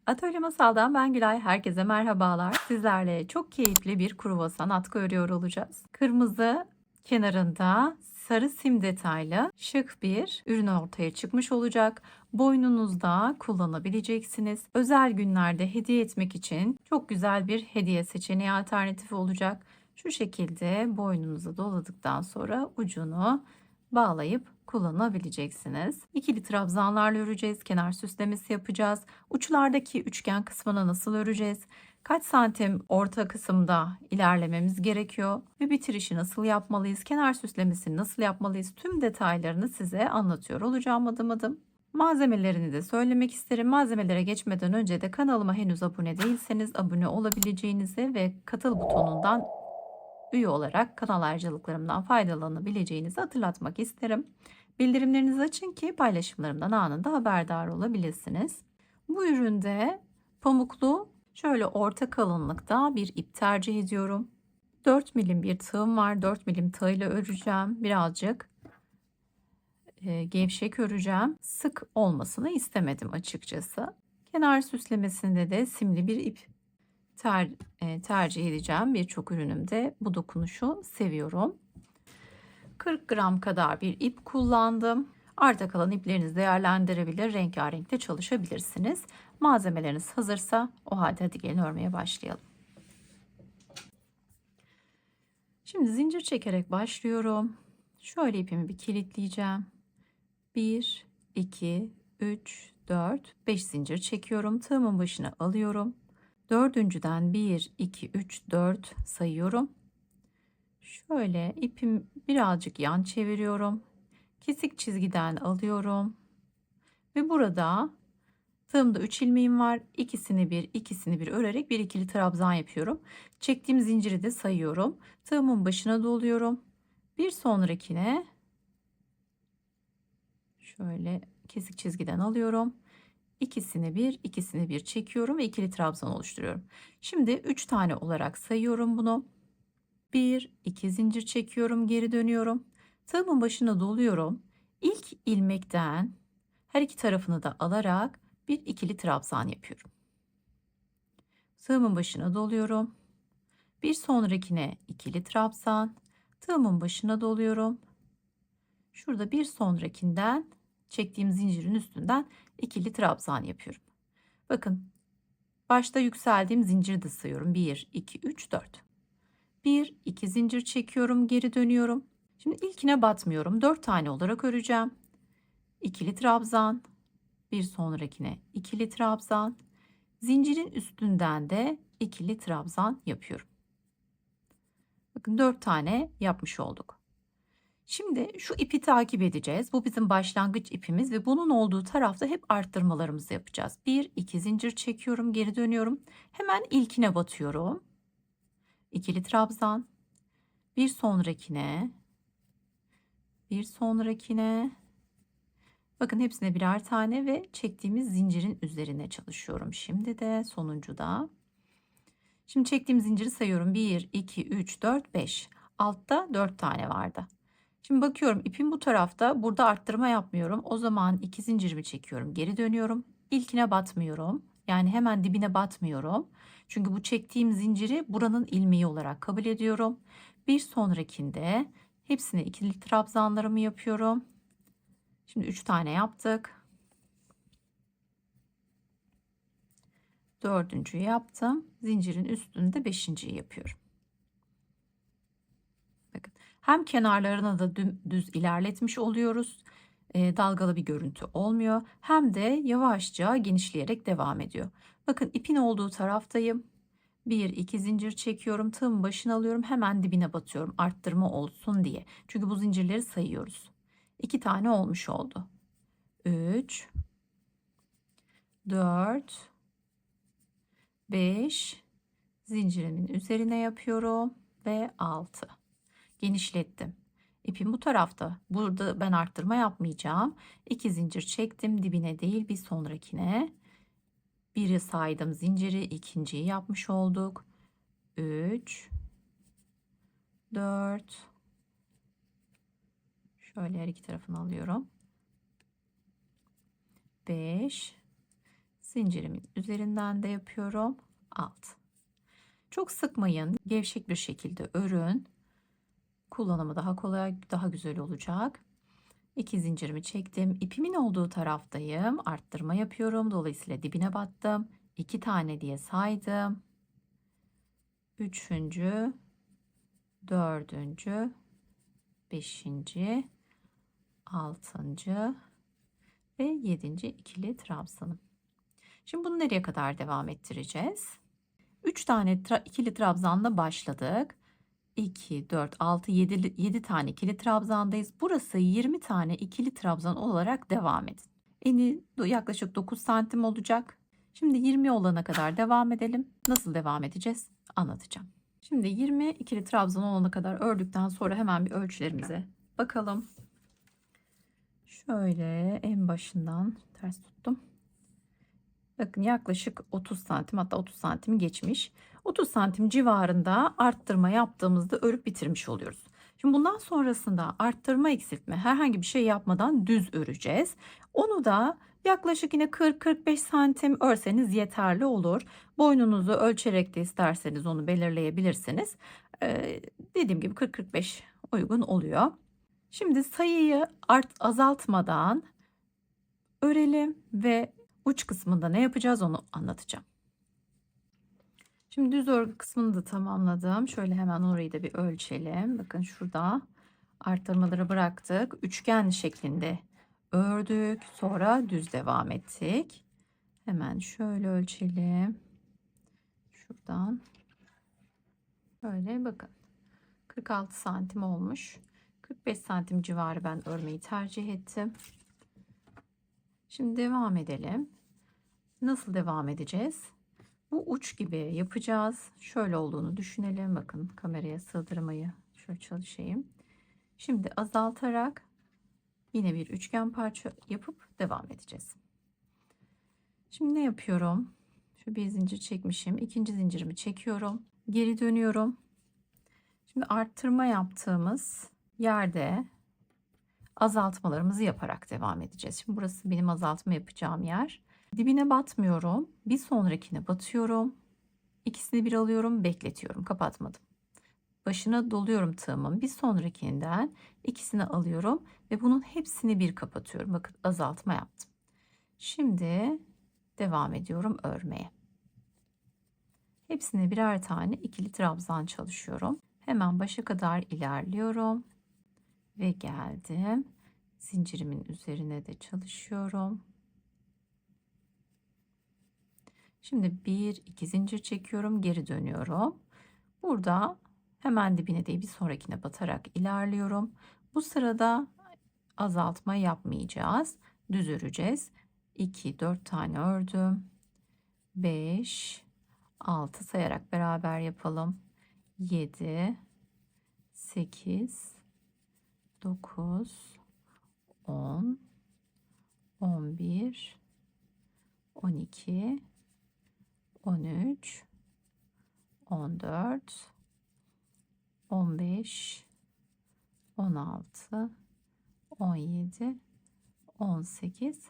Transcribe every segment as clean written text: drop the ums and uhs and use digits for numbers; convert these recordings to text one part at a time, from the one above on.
Atölye Masal'dan ben Gülay. Herkese merhabalar. Sizlerle çok keyifli bir kruvasan atkı örüyor olacağız. Kırmızı kenarında sarı sim detaylı şık bir ürün ortaya çıkmış olacak. Boynunuzda kullanabileceksiniz. Özel günlerde hediye etmek için çok güzel bir hediye seçeneği alternatifi olacak. Şu şekilde boynunuza doladıktan sonra ucunu bağlayıp kullanabileceksiniz. İkili trabzanlarla öreceğiz. Kenar süslemesi yapacağız. Uçlardaki üçgen kısmına nasıl öreceğiz? Kaç santim orta kısımda ilerlememiz gerekiyor? Ve bitirişi nasıl yapmalıyız? Kenar süslemesini nasıl yapmalıyız? Tüm detaylarını size anlatıyor olacağım adım adım. Malzemelerini de söylemek isterim. Malzemelere geçmeden önce de kanalıma henüz abone değilseniz abone olabileceğinizi ve katıl butonundan üye olarak kanal ayrıcalıklarımdan faydalanabileceğinizi hatırlatmak isterim. Bildirimlerinizi açın ki paylaşımlarımdan anında haberdar olabilirsiniz. Bu üründe pamuklu şöyle orta kalınlıkta bir ip tercih ediyorum. 4 milim bir tığım var. 4 milim tığ ile öreceğim. Birazcık gevşek öreceğim. Sık olmasını istemedim açıkçası. Kenar süslemesinde de simli bir ip tercih edeceğim. Birçok ürünümde bu dokunuşu seviyorum. 40 gram kadar bir ip kullandım. Arta kalan iplerinizi değerlendirebilir, rengarenk de çalışabilirsiniz. Malzemeleriniz hazırsa o halde hadi gelin örmeye başlayalım. Şimdi zincir çekerek başlıyorum. Şöyle ipimi bir kilitleyeceğim. 1, 2, 3, 4, 5 zincir çekiyorum. Tığımın başına alıyorum. Dördüncüden 1, 2, 3, 4 sayıyorum. Şöyle ipim birazcık yan çeviriyorum. Kesik çizgiden alıyorum. Ve burada tığımda 3 ilmeğim var. İkisini bir örerek bir ikili trabzan yapıyorum. Çektiğim zinciri de sayıyorum. Tığımın başına doluyorum. Bir sonrakine şöyle kesik çizgiden alıyorum. İkisini bir çekiyorum ve ikili trabzan oluşturuyorum. Şimdi 3 tane olarak sayıyorum bunu. 1, 2 zincir çekiyorum, geri dönüyorum. Tığımın başına doluyorum. İlk ilmekten her iki tarafını da alarak bir ikili trabzan yapıyorum. Tığımın başına doluyorum. Bir sonrakine ikili trabzan. Tığımın başına doluyorum. Şurada bir sonrakinden çektiğim zincirin üstünden ikili trabzan yapıyorum. Bakın başta yükseldiğim zinciri de sayıyorum. 1, 2, 3, 4. 1, 2 zincir çekiyorum, geri dönüyorum. Şimdi ilkine batmıyorum. 4 tane olarak öreceğim. İkili trabzan, bir sonrakine ikili trabzan, zincirin üstünden de ikili trabzan yapıyorum. Bakın 4 tane yapmış olduk. Şimdi şu ipi takip edeceğiz. Bu bizim başlangıç ipimiz ve bunun olduğu tarafta hep arttırmalarımızı yapacağız. 1, 2 zincir çekiyorum, geri dönüyorum. Hemen ilkine batıyorum. İkili trabzan, bir sonrakine, bir sonrakine. Bakın hepsine birer tane ve çektiğimiz zincirin üzerine çalışıyorum. Şimdi de sonuncuda. Şimdi çektiğim zinciri sayıyorum. 1, 2, 3, 4, 5. Altta 4 tane vardı. Şimdi bakıyorum ipim bu tarafta. Burada arttırma yapmıyorum. O zaman 2 zincirimi çekiyorum. Geri dönüyorum. İlkine batmıyorum. Yani hemen dibine batmıyorum. Çünkü bu çektiğim zinciri buranın ilmeği olarak kabul ediyorum. Bir sonrakinde hepsine ikili trabzanlarımı yapıyorum. Şimdi 3 tane yaptık. Dördüncüyü yaptım. Zincirin üstünde beşinciyi yapıyorum. Bakın hem kenarlarına da düz ilerletmiş oluyoruz. Dalgalı bir görüntü olmuyor. Hem de yavaşça genişleyerek devam ediyor. Bakın ipin olduğu taraftayım. 1, 2 zincir çekiyorum. Tığımın başına alıyorum. Hemen dibine batıyorum. Arttırma olsun diye. Çünkü bu zincirleri sayıyoruz. 2 tane olmuş oldu. 3, 4, 5 zincirimin üzerine yapıyorum ve 6. Genişlettim. İpim bu tarafta. Burada ben arttırma yapmayacağım. 2 zincir çektim dibine değil bir sonrakine. Biri saydım zinciri, ikinciyi yapmış olduk. 3, 4. Şöyle her iki tarafını alıyorum. 5 Zincirimin üzerinden de yapıyorum. Alt. Çok sıkmayın. Gevşek bir şekilde örün. Kullanımı daha kolay, daha güzel olacak. 2 zincirimi çektim. İpimin olduğu taraftayım. Arttırma yapıyorum. Dolayısıyla dibine battım. 2 tane diye saydım. Üçüncü, dördüncü, beşinci, altıncı ve yedinci ikili trabzanım. Şimdi bunu nereye kadar devam ettireceğiz? 3 tane ikili trabzanla başladık. 2, 4, 6, 7 tane ikili trabzandayız. Burası 20 tane ikili trabzan olarak devam edin. Eni yaklaşık 9 santim olacak. Şimdi 20 olana kadar devam edelim. Nasıl devam edeceğiz? Anlatacağım. Şimdi 20 ikili trabzan olana kadar ördükten sonra hemen bir ölçülerimize bakalım. Şöyle en başından ters tuttum. Bakın yaklaşık 30 santim, hatta 30 santimi geçmiş. 30 santim civarında arttırma yaptığımızda örüp bitirmiş oluyoruz. Şimdi bundan sonrasında arttırma eksiltme herhangi bir şey yapmadan düz öreceğiz. Onu da yaklaşık yine 40-45 santim örseniz yeterli olur. Boynunuzu ölçerek de isterseniz onu belirleyebilirsiniz. Dediğim gibi 40-45 uygun oluyor. Şimdi sayıyı azaltmadan örelim ve uç kısmında ne yapacağız onu anlatacağım. Şimdi düz örgü kısmını da tamamladım. Şöyle hemen orayı da bir ölçelim. Bakın şurada arttırmaları bıraktık. Üçgen şeklinde ördük. Sonra düz devam ettik. Hemen şöyle ölçelim. Şuradan. Böyle bakın. 46 santim olmuş. 45 santim civarı ben örmeyi tercih ettim. Şimdi devam edelim. Nasıl devam edeceğiz? Bu uç gibi yapacağız. Şöyle olduğunu düşünelim. Bakın kameraya sığdırmayı şöyle çalışayım. Şimdi azaltarak yine bir üçgen parça yapıp devam edeceğiz. Şimdi ne yapıyorum? Şu bir zincir çekmişim. İkinci zincirimi çekiyorum. Geri dönüyorum. Şimdi arttırma yaptığımız yerde azaltmalarımızı yaparak devam edeceğiz. Şimdi burası benim azaltma yapacağım yer. Dibine batmıyorum. Bir sonrakine batıyorum. İkisini bir alıyorum, bekletiyorum. Kapatmadım. Başına doluyorum tığımın. Bir sonrakinden ikisini alıyorum ve bunun hepsini bir kapatıyorum. Bakın azaltma yaptım. Şimdi devam ediyorum örmeye. Hepsine birer tane ikili trabzan çalışıyorum. Hemen başa kadar ilerliyorum ve geldim. Zincirimin üzerine de çalışıyorum. Şimdi 1-2 zincir çekiyorum, geri dönüyorum. Burada hemen dibine değil bir sonrakine batarak ilerliyorum. Bu sırada azaltma yapmayacağız. Düz öreceğiz. 2, 4 tane ördüm. 5, 6 sayarak beraber yapalım. 7, 8, 9, 10, 11, 12, 13, 14, 15, 16, 17, 18,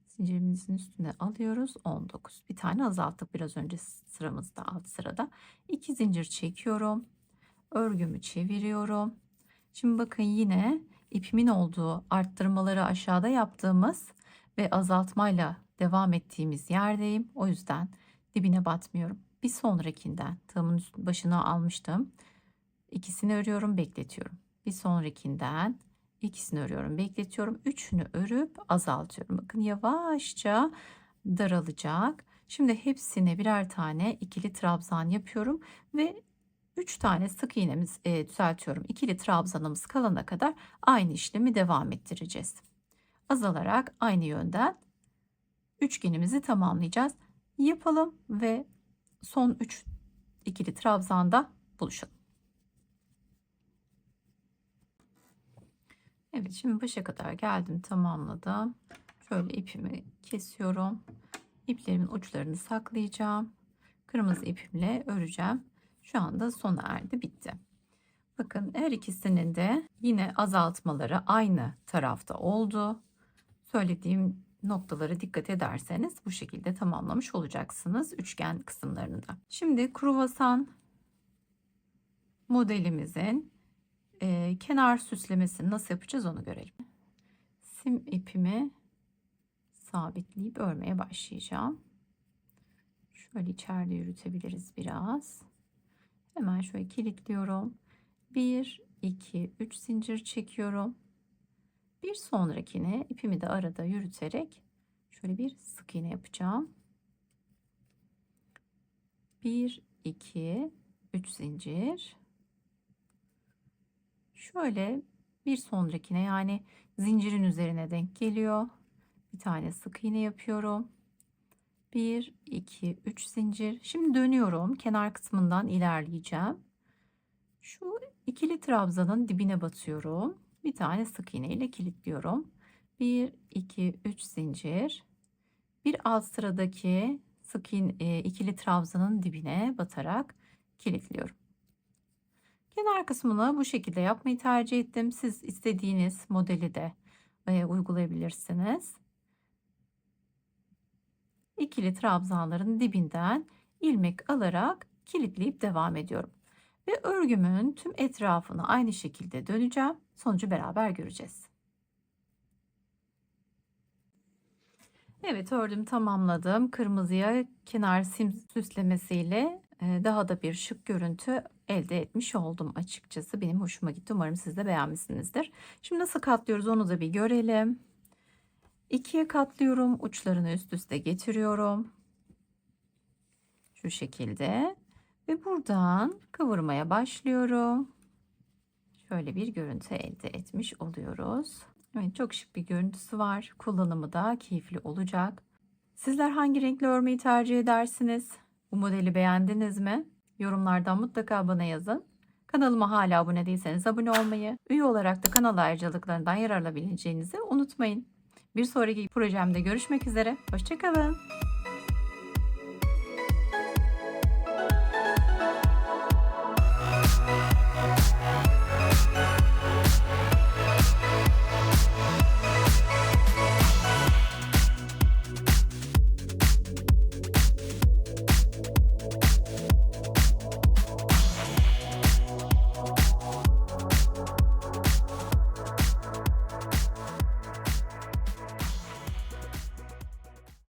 zincirimizin üstüne alıyoruz. 19. Bir tane azalttık biraz önce sıramızda, alt sırada. 2 zincir çekiyorum. Örgümü çeviriyorum. Şimdi bakın yine ipimin olduğu arttırmaları aşağıda yaptığımız ve azaltmayla devam ettiğimiz yerdeyim. O yüzden dibine batmıyorum. Bir sonrakinden tığımın başına almıştım. İkisini örüyorum, bekletiyorum. Bir sonrakinden ikisini örüyorum, bekletiyorum. Üçünü örüp azaltıyorum. Bakın yavaşça daralacak. Şimdi hepsine birer tane ikili trabzan yapıyorum ve 3 tane sık iğnemiz düzeltiyorum. İkili trabzanımız kalana kadar aynı işlemi devam ettireceğiz. Azalarak aynı yönden üçgenimizi tamamlayacağız. Yapalım ve son 3 ikili trabzanda buluşalım. Evet, şimdi başa kadar geldim, tamamladım. Şöyle ipimi kesiyorum. İplerimin uçlarını saklayacağım. Kırmızı ipimle öreceğim. Şu anda sona erdi, bitti. Bakın her ikisinin de yine azaltmaları aynı tarafta oldu. Söylediğim noktalara dikkat ederseniz bu şekilde tamamlamış olacaksınız üçgen kısımlarını da. Şimdi kruvasan modelimizin kenar süslemesini nasıl yapacağız onu görelim. Sim ipimi sabitleyip örmeye başlayacağım. Şöyle içeride yürütebiliriz biraz. Hemen şöyle kilitliyorum. 1, 2, 3 zincir çekiyorum. Bir sonrakine ipimi de arada yürüterek şöyle bir sık iğne yapacağım. 1, 2, 3 zincir. Şöyle bir sonrakine, yani zincirin üzerine denk geliyor. Bir tane sık iğne yapıyorum. 1, 2, 3 zincir. Şimdi dönüyorum. Kenar kısmından ilerleyeceğim. Şu ikili trabzanın dibine batıyorum. Bir tane sık iğne ile kilitliyorum. 1, 2, 3 zincir. Bir alt sıradaki ikili trabzanın dibine batarak kilitliyorum. Kenar kısmını bu şekilde yapmayı tercih ettim. Siz istediğiniz modeli de uygulayabilirsiniz. İkili trabzanların dibinden ilmek alarak kilitleyip devam ediyorum. Ve örgümün tüm etrafını aynı şekilde döneceğim. Sonucu beraber göreceğiz. Evet, ördüm, tamamladım. Kırmızıya kenar sim süslemesiyle daha da bir şık görüntü elde etmiş oldum açıkçası. Benim hoşuma gitti. Umarım siz de beğenmişsinizdir. Şimdi nasıl katlıyoruz onu da bir görelim. İkiye katlıyorum. Uçlarını üst üste getiriyorum. Şu şekilde. Ve buradan kıvırmaya başlıyorum. Şöyle bir görüntü elde etmiş oluyoruz. Evet, çok şık bir görüntüsü var. Kullanımı da keyifli olacak. Sizler hangi renkli örmeyi tercih edersiniz? Bu modeli beğendiniz mi? Yorumlardan mutlaka bana yazın. Kanalıma hala abone değilseniz abone olmayı, üye olarak da kanal ayrıcalıklarından yararlanabileceğinizi unutmayın. Bir sonraki projemde görüşmek üzere. Hoşça kalın.